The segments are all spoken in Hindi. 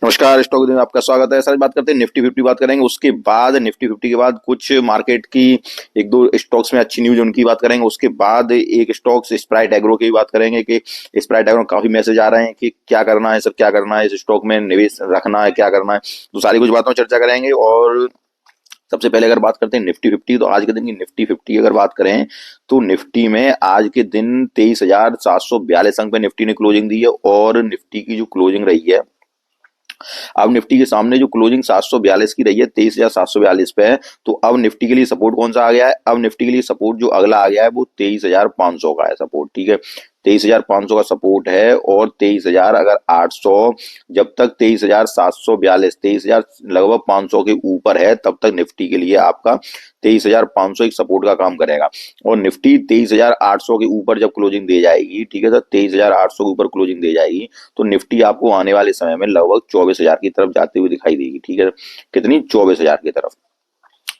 नमस्कार, स्टॉक में आपका स्वागत है। सर बात करते हैं निफ्टी 50 बात करेंगे, उसके बाद निफ्टी 50 के बाद कुछ मार्केट की एक दो स्टॉक्स में अच्छी न्यूज उनकी बात करेंगे। उसके बाद एक स्टॉक्स स्प्राइट एग्रो की बात करेंगे कि स्प्राइट एग्रो काफी मैसेज आ रहे हैं कि क्या करना है सर, क्या करना है, इस स्टॉक में निवेश रखना है, क्या करना है। तो सारी कुछ बातों पर चर्चा करेंगे। और सबसे पहले अगर बात करते हैं निफ्टी 50, तो आज के दिन की निफ्टी 50 अगर बात करें तो निफ्टी में आज के दिन 23,742 अंक पे निफ्टी ने क्लोजिंग दी है। और निफ्टी की जो क्लोजिंग रही है, अब निफ्टी के सामने जो क्लोजिंग 742 की रही है, 23,742 पे है। तो अब निफ्टी के लिए सपोर्ट कौन सा आ गया है? अब निफ्टी के लिए सपोर्ट जो अगला आ गया है वो 23,500 का है सपोर्ट। ठीक है, 23,500 का सपोर्ट है। और 23,000 अगर 800, जब तक 23,742, 23,000 लगभग 500 के ऊपर है, तब तक निफ्टी के लिए आपका 23,500 एक सपोर्ट का काम करेगा। और निफ्टी 23,800 के ऊपर जब क्लोजिंग दे जाएगी, ठीक है सर, 23,800 के ऊपर क्लोजिंग दे जाएगी, तो निफ्टी आपको आने वाले समय में लगभग 24,000 की तरफ जाते हुए दिखाई देगी। ठीक है, कितनी? 24,000 की तरफ।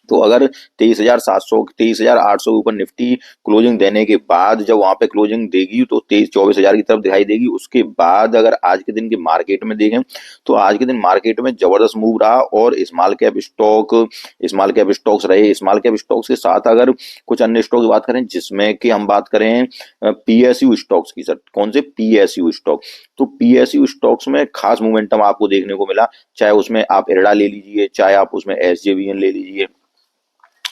तो अगर 23,700, 23,800 के ऊपर निफ्टी क्लोजिंग देने के बाद जब वहां पे क्लोजिंग देगी तो 24,000 की तरफ दिखाई देगी। उसके बाद अगर आज के दिन के मार्केट में देखें तो आज के दिन मार्केट में जबरदस्त मूव रहा। और स्मॉल कैप स्टॉक्स रहे। स्मॉल कैप स्टॉक्स के साथ अगर कुछ अन्य स्टॉक की बात करें, जिसमें कि हम बात करें पीएसयू स्टॉक्स की। सर कौन से? PSU stock. तो पीएसयू स्टॉक्स में खास मोमेंटम आपको देखने को मिला। चाहे उसमें आप इरडा ले लीजिए, चाहे आप उसमें एसजेवीएन ले लीजिए,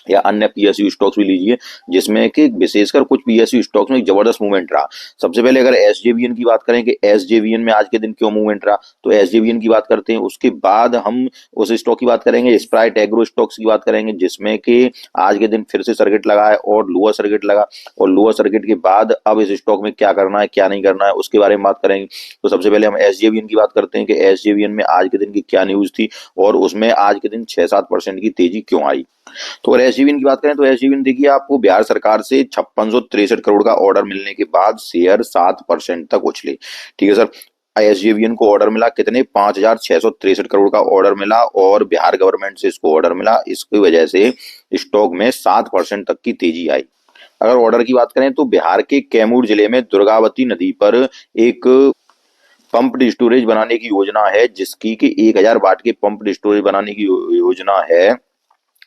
या अन्य पीएसयू स्टॉक्स भी लीजिए, जिसमें कि विशेषकर कुछ पीएसयू स्टॉक्स में एक जबरदस्त मूवमेंट रहा। सबसे पहले अगर एसजेवीएन की बात करें कि एसजेवीएन में आज के दिन क्यों मूवमेंट रहा, तो एसजेवीएन की बात करते हैं। उसके बाद हम उस स्टॉक की बात करेंगे, स्प्राइट एग्रो स्टॉक्स की बात करेंगे, जिसमें कि आज के दिन फिर से सर्किट लगा है और लोअर सर्किट लगा। और लोअर सर्किट के बाद अब इस स्टॉक में क्या करना है, क्या नहीं करना है, उसके बारे में बात करेंगे। तो सबसे पहले हम एसजेवीएन की बात करते हैं कि एसजेवीएन में आज के दिन की क्या न्यूज थी और उसमें आज के दिन 6-7% की तेजी क्यों आई। तो अगर एसजीवीएन की बात करें तो एसजीवीएन देखिए, आपको बिहार सरकार से 5663 करोड़ का ऑर्डर मिलने के बाद शेयर 7% तक उछले। ठीक है सर, एसजेवीएन को ऑर्डर मिला कितने? 5,663 करोड़ का ऑर्डर मिला और बिहार गवर्नमेंट से इसको ऑर्डर मिला। इसकी वजह से स्टॉक में 7% तक की तेजी आई। अगर ऑर्डर की बात करें तो बिहार के कैमूर जिले में दुर्गावती नदी पर एक पंप्ड स्टोरेज बनाने की योजना है, जिसकी कि 1,000 वाट के पंप्ड स्टोरेज बनाने की योजना है।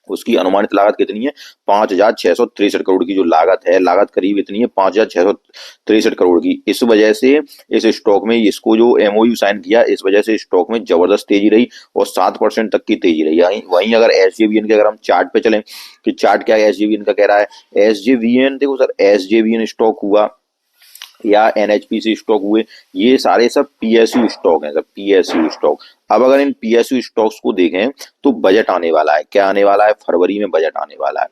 उसकी अनुमानित लागत कितनी है? 5,663 करोड़ की जो लागत है, लागत करीब इतनी है 5,663 करोड़ की। इस वजह से इस स्टॉक में इसको जो एमओयू साइन किया, इस वजह से स्टॉक में जबरदस्त तेजी रही और 7% तक की तेजी रही। वहीं अगर एसजेवीएन के अगर हम चार्ट पे चलें कि चार्ट क्या है एसजेवीएन का कह रहा है। एसजेवीएन देखो सर, एसजेवीएन स्टॉक हुआ या एनएचपीसी स्टॉक हुए, ये सारे सब पीएसयू स्टॉक हैं, सब पीएसयू स्टॉक। अब अगर इन पीएसयू स्टॉक्स को देखें तो बजट आने वाला है। क्या आने वाला है? फरवरी में बजट आने वाला है।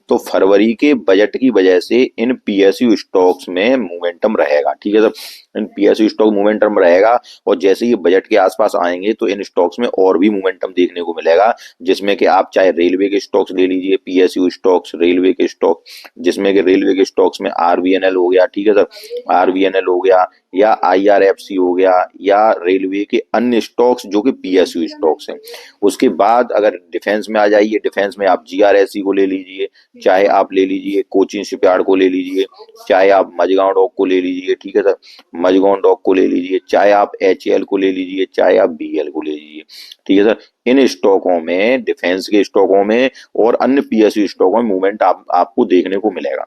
तो फरवरी के बजट की वजह से इन पीएसयू स्टॉक्स में मोमेंटम रहेगा। ठीक है सर, इन पीएसयू स्टॉक मोमेंटम रहेगा। और जैसे ये बजट के आसपास आएंगे तो इन स्टॉक्स में और भी मोमेंटम देखने को मिलेगा, जिसमें कि आप चाहे रेलवे के स्टॉक्स ले लीजिए, पीएसयू स्टॉक्स, रेलवे के स्टॉक, जिसमें कि रेलवे के स्टॉक्स में आरवीएनएल हो गया। ठीक है सर, आरवीएनएल हो गया या आईआरएफसी हो गया या रेलवे के अन्य स्टॉक्स जो कि पीएसयू स्टॉक्स हैं। उसके बाद अगर डिफेंस में आ जाइए, डिफेंस में आप जीआरएससी को ले लीजिए, चाहे आप ले लीजिए कोचिन शिपयार्ड को ले लीजिए, चाहे आप मझगांव डॉक को ले लीजिए। ठीक है सर, मझगांव डॉक को ले लीजिए, चाहे आप एचएएल को ले लीजिए, चाहे आप बीएल को ले लीजिए। ठीक है सर, इन स्टॉकों में, डिफेंस के स्टॉकों में और अन्य पीएसयू स्टॉकों में मूवमेंट आपको देखने को मिलेगा।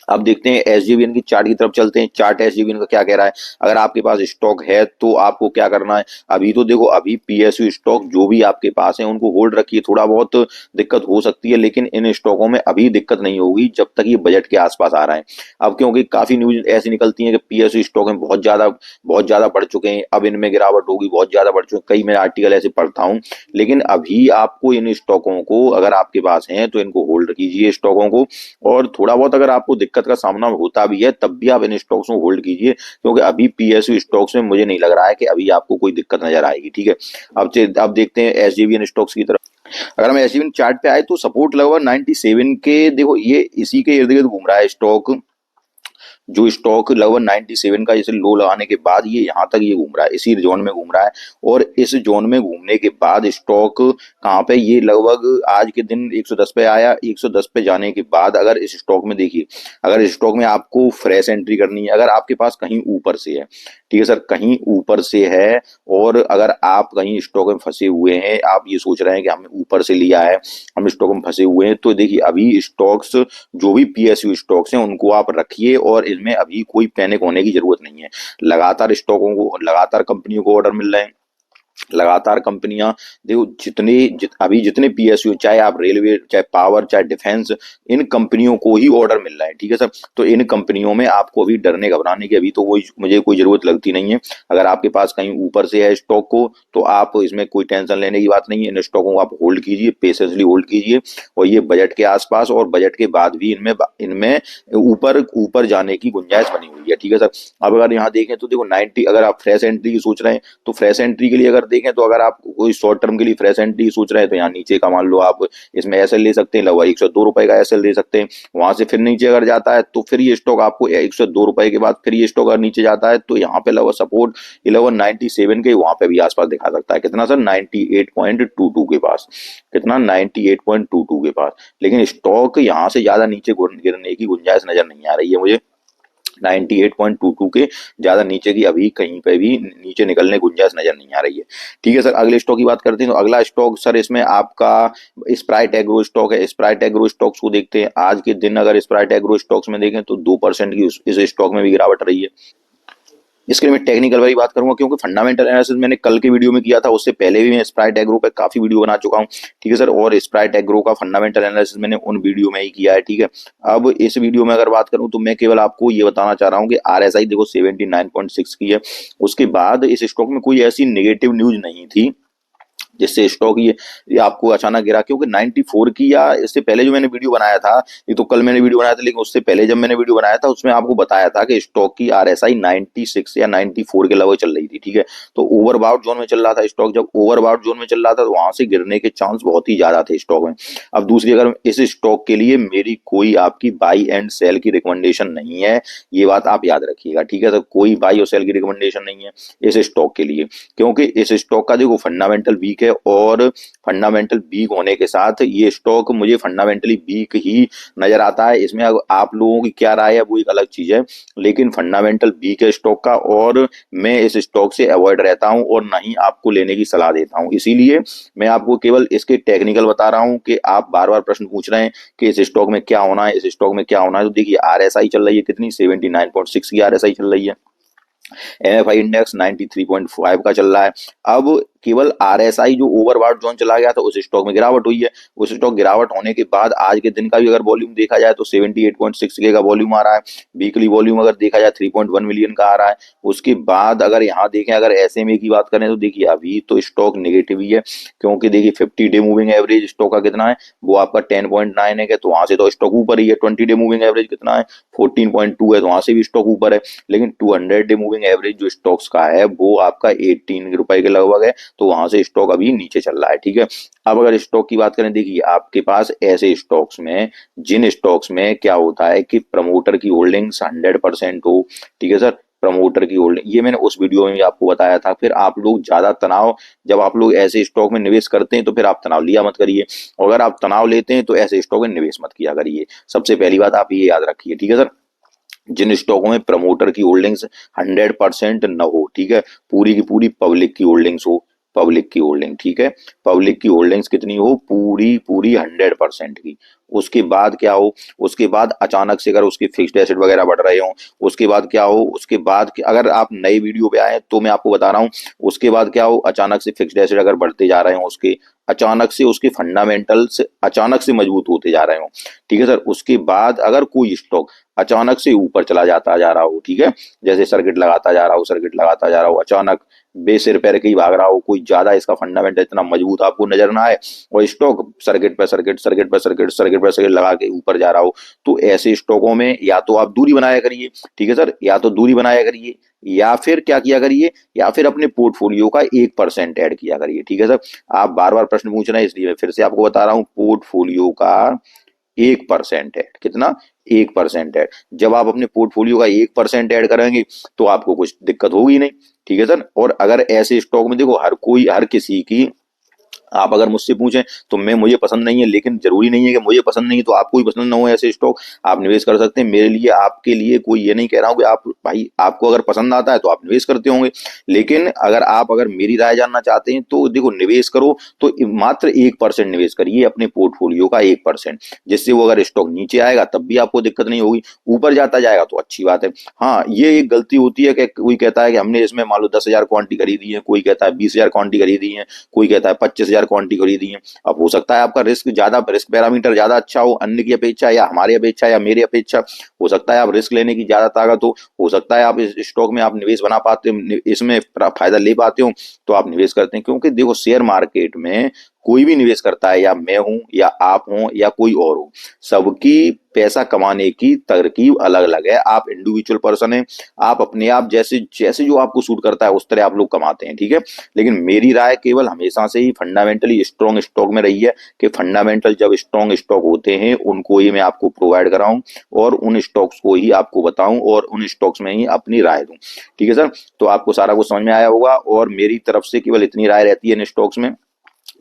अब देखते हैं एसजेवीएन की चार्ट की तरफ चलते हैं। चार्ट एसजेवीएन का क्या कह रहा है? अगर आपके पास स्टॉक है तो आपको क्या करना है? अभी तो देखो, अभी पीएसयू स्टॉक जो भी आपके पास है उनको होल्ड रखिए। थोड़ा बहुत दिक्कत हो सकती है, लेकिन इन स्टॉकों में अभी दिक्कत नहीं होगी जब तक ये बजट के आसपास आ रहा है। अब क्योंकि काफी न्यूज ऐसी निकलती है कि पीएसयू स्टॉक में बहुत ज्यादा बढ़ चुके हैं, अब इनमें गिरावट होगी, बहुत ज्यादा बढ़ चुके हैं, कई मैं आर्टिकल ऐसे पढ़ता हूँ। लेकिन अभी आपको इन स्टॉकों को, अगर आपके पास है तो इनको होल्ड कीजिए स्टॉकों को। और थोड़ा बहुत अगर आपको दिक्कत का सामना होता भी है तब भी आप इन स्टॉक्स को होल्ड कीजिए, क्योंकि अभी पीएसयू स्टॉक्स में मुझे नहीं लग रहा है कि अभी आपको कोई दिक्कत नजर आएगी। ठीक है, अब देखते हैं एसजेवीएन स्टॉक्स की तरफ। अगर हम एसजेवीएन चार्ट पे आए तो सपोर्ट लगभग 97 के, देखो ये इसी के इर्द गिर्द घूम रहा है स्टॉक। जो स्टॉक लगभग 97 का इसे लो लगाने के बाद ये यहाँ तक ये घूम रहा है, इसी जोन में घूम रहा है। और इस जोन में घूमने के बाद स्टॉक कहाँ पे, ये लगभग आज के दिन 110 पे आया। 110 पे जाने के बाद अगर इस स्टॉक में देखिए, अगर इस स्टॉक में आपको फ्रेश एंट्री करनी है, अगर आपके पास कहीं ऊपर से है, ठीक है सर, कहीं ऊपर से है, और अगर आप कहीं स्टॉक में फंसे हुए हैं, आप ये सोच रहे हैं कि हमें ऊपर से लिया है, हम स्टॉक में फंसे हुए हैं, तो देखिए अभी स्टॉक्स, जो भी पीएसयू स्टॉक्स हैं उनको आप रखिए, और इनमें अभी कोई पैनिक होने की जरूरत नहीं है। लगातार स्टॉकों को, लगातार कंपनियों को ऑर्डर मिल रहे हैं, लगातार कंपनियां, देखो अभी जितने पीएसयू, चाहे आप रेलवे, चाहे पावर, चाहे डिफेंस, इन कंपनियों को ही ऑर्डर मिल रहा है, ठीक है सर। तो इन कंपनियों में आपको अभी डरने घबराने की अभी तो कोई, मुझे कोई जरूरत लगती नहीं है। अगर आपके पास कहीं ऊपर से है स्टॉक को, तो आप इसमें कोई टेंशन लेने की बात नहीं है। इन स्टॉकों को आप होल्ड कीजिए, पेशेंसली होल्ड कीजिए, और ये बजट के आसपास और बजट के बाद भी इनमें इनमें ऊपर ऊपर जाने की गुंजाइश बनी हुई है, ठीक है सर। अब अगर यहाँ देखें तो देखो 90, अगर आप फ्रेश एंट्री की सोच रहे हैं, तो फ्रेश एंट्री के लिए अगर देखें, तो अगर आप कोई शॉर्ट टर्म के लिए फ्रेश एंट्री सोच रहे हैं, तो यहाँ नीचे का मान लो आप इसमें एसएल ले सकते हैं, लगभग 102 रुपए का एसएल ले सकते हैं। वहां से फिर नीचे अगर जाता है तो फिर ये स्टॉक आपको 102 रुपए के बाद फिर ये स्टॉक अगर नीचे जाता है, तो यहाँ पे लगभग सपोर्ट 1197 के वहां पे भी आसपास दिखा सकता है। कितना सर, 98.22 के पास, कितना, 98.22 के पास। लेकिन स्टॉक यहाँ से ज्यादा नीचे गिरने की गुंजाइश नजर नहीं आ रही है मुझे। 98.22 के ज्यादा नीचे की अभी कहीं पे भी नीचे निकलने की गुंजाइश नजर नहीं आ रही है, ठीक है सर। अगले स्टॉक की बात करते हैं, तो अगला स्टॉक सर इसमें आपका स्प्राइट एग्रो स्टॉक है। स्प्राइट एग्रो स्टॉक्स को देखते हैं, आज के दिन अगर स्प्राइट एग्रो स्टॉक्स में देखें तो 2% की इस स्टॉक में भी गिरावट रही है। इसके लिए मैं टेक्निकल वाली बात करूंगा, क्योंकि फंडामेंटल एनालिसिस मैंने कल के वीडियो में किया था, उससे पहले भी मैं स्प्राइट एग्रो पे काफी वीडियो बना चुका हूं, ठीक है सर। और स्प्राइट एग्रो का फंडामेंटल एनालिसिस मैंने उन वीडियो में ही किया है, ठीक है। अब इस वीडियो में अगर बात करूं, तो मैं केवल आपको ये बताना चाह रहा हूं कि आरएसआई देखो 79.6 की है। उसके बाद इस स्टॉक में कोई ऐसी नेगेटिव न्यूज नहीं थी जिससे स्टॉक ये आपको अचानक गिरा, क्योंकि 94 की, या इससे पहले जो मैंने वीडियो बनाया था, ये तो कल मैंने वीडियो बनाया था, लेकिन उससे पहले जब मैंने वीडियो बनाया था उसमें आपको बताया था कि स्टॉक की आरएसआई 96 या 94 के लगभग चल रही थी, ठीक है। तो ओवरबाउट जोन में चल रहा था स्टॉक, जब ओवरबाउट जोन में चल रहा था तो वहां से गिरने के चांस बहुत ही ज्यादा थे स्टॉक में। अब दूसरी, अगर इस स्टॉक के लिए मेरी कोई आपकी बाई एंड सेल की रिकमेंडेशन नहीं है, ये बात आप याद रखिएगा, ठीक है। तो कोई बाई और सेल की रिकमेंडेशन नहीं है इस स्टॉक के लिए, क्योंकि इस स्टॉक का देखो फंडामेंटल वीक है, और फंडामेंटल वीक होने के साथ ये स्टॉक मुझे फंडामेंटली वीक ही नजर आता है। इसमें आप लोगों की क्या राय है वो एक अलग चीज है, लेकिन फंडामेंटल वीक है स्टॉक का, और मैं इस स्टॉक से अवॉइड रहता हूं, और ना ही आपको लेने की सलाह देता हूं। इसीलिए मैं आपको केवल इसके टेक्निकल बता रहा हूं कि आप बार बार प्रश्न पूछ रहे हैं कि इस स्टॉक में क्या होना है, इस स्टॉक में क्या होना है। तो देखिए आरएसआई चल रही है कितनी, 79.6 की आरएसआई चल रही है। एमएफआई इंडेक्स 93.5 का चल रहा है। अब केवल आरएसआई जो ओवरबॉट जोन चला गया था उस स्टॉक में गिरावट हुई है। उस स्टॉक गिरावट होने के बाद आज के दिन का भी अगर वॉल्यूम देखा जाए तो 78.6 के का वॉल्यूम आ रहा है। वीकली वॉल्यूम अगर देखा जाए 3.1 मिलियन का आ रहा है। उसके बाद अगर यहाँ देखें, अगर एसएमए की बात करें तो देखिए अभी तो स्टॉक नेगेटिव ही है, क्योंकि देखिए 50 डे मूविंग एवरेज स्टॉक का कितना है, वो आपका 10.9 है, तो वहां से तो स्टॉक ऊपर ही है। 20 डे मूविंग एवरेज कितना है, 14.2 है, तो वहां से भी स्टॉक ऊपर है। लेकिन 200 डे मूविंग एवरेज जो स्टॉक्स का है वो आपका 18 रुपए के लगभग है, तो वहां से स्टॉक अभी नीचे चल रहा है, ठीक है। अब अगर स्टॉक की बात करें, देखिए आपके पास ऐसे स्टॉक्स में, जिन स्टॉक्स में क्या होता है कि प्रमोटर की होल्डिंग्स 100% हो, ठीक है सर, प्रमोटर की होल्डिंग, ये मैंने उस वीडियो में भी आपको बताया था। फिर आप लोग ज्यादा तनाव, जब आप लोग ऐसे स्टॉक में निवेश करते हैं तो फिर आप तनाव लिया मत करिए, और अगर आप तनाव लेते हैं तो ऐसे स्टॉक में निवेश मत किया करिए। सबसे पहली बात आप ये याद रखिए, ठीक है सर। जिन स्टॉकों में प्रमोटर की होल्डिंग्स 100% न हो, ठीक है, पूरी की पूरी पब्लिक की होल्डिंग्स हो, पब्लिक की होल्डिंग, ठीक है, पब्लिक की होल्डिंग्स कितनी हो, पूरी पूरी 100% की। उसके बाद क्या हो, उसके बाद अचानक से अगर उसके फिक्स्ड एसेट वगैरह बढ़ रहे हो, उसके बाद क्या हो, उसके बाद अगर आप नए वीडियो पे आए तो मैं आपको बता रहा हूँ, उसके बाद क्या हो, अचानक से फिक्स्ड एसेट अगर बढ़ते जा रहे हो, उसके अचानक से उसके फंडामेंटल्स अचानक से मजबूत होते जा रहे हो, ठीक है सर। उसके बाद अगर कोई स्टॉक अचानक से ऊपर चला जाता जा रहा हो, ठीक है, जैसे सर्किट लगाता जा रहा हो, सर्किट लगाता जा रहा हो, अचानक बेसिर पैर के ही भाग रहा हो, कोई ज्यादा इसका फंडामेंटल इतना मजबूत आपको नजर ना आए, और स्टॉक सर्किट पे सर्किट, सर्किट पे सर्किट, सर्किट पे सर्किट लगा के ऊपर जा रहा हो, तो ऐसे स्टॉकों में या तो आप दूरी बनाया करिए, ठीक है सर, या तो दूरी बनाया करिए, या फिर क्या किया करिए, या फिर अपने पोर्टफोलियो का 1% ऐड किया करिए, ठीक है सर। आप बार बार प्रश्न पूछ रहे हैं, इसलिए मैं फिर से आपको बता रहा हूं, पोर्टफोलियो का 1% है, कितना, 1% ऐड। जब आप अपने पोर्टफोलियो का 1% ऐड करेंगे तो आपको कुछ दिक्कत होगी नहीं, ठीक है सर। और अगर ऐसे स्टॉक में देखो हर किसी की, आप अगर मुझसे पूछें तो मुझे पसंद नहीं है, लेकिन जरूरी नहीं है कि मुझे पसंद नहीं है तो आपको भी पसंद ना हो ऐसे स्टॉक। आप निवेश कर सकते हैं। मेरे लिए आपके लिए कोई ये नहीं कह रहा हूं कि आप भाई आपको अगर पसंद आता है तो आप निवेश करते होंगे, लेकिन अगर मेरी राय जानना चाहते हैं तो देखो निवेश करो तो मात्र 1% निवेश करिए अपने पोर्टफोलियो का, 1%, जिससे वो अगर स्टॉक नीचे आएगा तब भी आपको दिक्कत नहीं होगी, ऊपर जाता जाएगा तो अच्छी बात है। हाँ, ये एक गलती होती है कि कोई कहता है कि हमने इसमें मान लो 10,000 क्वांटिटी खरीदी है, कोई कहता है 20,000 क्वांटिटी खरीदी है, कोई कहता है 25,000 क्वांटिटी खरीदी है। अब हो सकता है आपका रिस्क पैरामीटर ज्यादा अच्छा हो अन्य की अपेक्षा, या हमारी अपेक्षा, या मेरी अपेक्षा। हो सकता है आप रिस्क लेने की ज्यादा ताकत हो सकता है आप इस स्टॉक में आप निवेश बना पाते हो, इसमें फायदा ले पाते हो, तो आप निवेश करते हैं। क्योंकि देखो शेयर मार्केट में कोई भी निवेश करता है, या मैं हूं या आप हो या कोई और हो, सबकी पैसा कमाने की तरकीब अलग अलग है। आप इंडिविजुअल पर्सन है, आप अपने आप जैसे जैसे जो आपको सूट करता है उस तरह आप लोग कमाते हैं, ठीक है। लेकिन मेरी राय केवल हमेशा से ही फंडामेंटली स्ट्रॉन्ग स्टॉक में रही है कि फंडामेंटल जब स्ट्रॉन्ग स्टॉक होते हैं उनको ही मैं आपको प्रोवाइड कराऊं और उन स्टॉक्स को ही आपको बताऊं और उन स्टॉक्स में ही अपनी राय दूं, ठीक है सर। तो आपको सारा कुछ समझ में आया होगा, और मेरी तरफ से केवल इतनी राय रहती है इन स्टॉक्स में।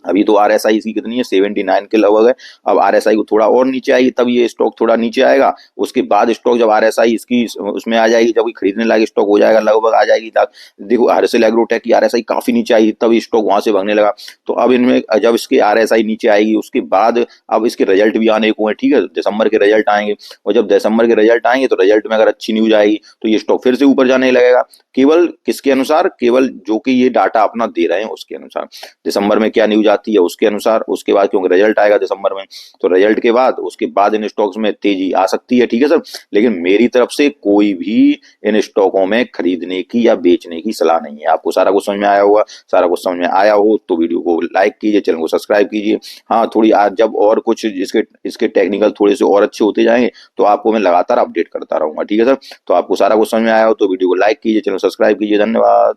अभी तो आरएसआई इसकी कितनी है, 79 के लगभग है। अब आरएसआई को थोड़ा और नीचे आएगी तब ये स्टॉक थोड़ा नीचे आएगा। उसके बाद स्टॉक जब आरएसआई इसकी उसमें आ जाएगी, जब खरीदने लायक स्टॉक हो जाएगा, लगभग आ जाएगी तक। देखो हर्षल एग्रोटेक की आरएसआई काफी नीचे आई तब स्टॉक वहां से भागने लगा। तो अब इनमें जब इसकी आरएसआई नीचे आएगी उसके बाद अब इसके रिजल्ट भी आने को है, ठीक है, दिसंबर के रिजल्ट आएंगे, और जब दिसंबर के रिजल्ट आएंगे तो रिजल्ट में अगर अच्छी न्यूज आएगी तो ये स्टॉक फिर से ऊपर जाने लगेगा। केवल किसके अनुसार, केवल जो कि ये डाटा अपना दे रहे हैं उसके अनुसार, दिसंबर में क्या न्यूज आती है उसके अनुसार। उसके बाद क्योंकि रिजल्ट आएगा दिसंबर में, तो रिजल्ट के बाद उसके बाद इन स्टॉक्स में तेजी आ सकती है, ठीक है सर। लेकिन मेरी तरफ से कोई भी इन स्टॉकों में खरीदने की या बेचने की सलाह नहीं है। आपको सारा कुछ समझ में आया होगा। सारा कुछ समझ में आया हो तो वीडियो को लाइक कीजिए, चैनल को सब्सक्राइब कीजिए। हाँ, थोड़ी आज जब और कुछ इसके इसके टेक्निकल थोड़े से और अच्छे होते जाएंगे तो आपको मैं लगातार अपडेट करता रहूंगा, ठीक है सर। तो आपको सारा कुछ समझ में आया हो तो वीडियो को लाइक कीजिए, चैनल सब्सक्राइब कीजिए। धन्यवाद।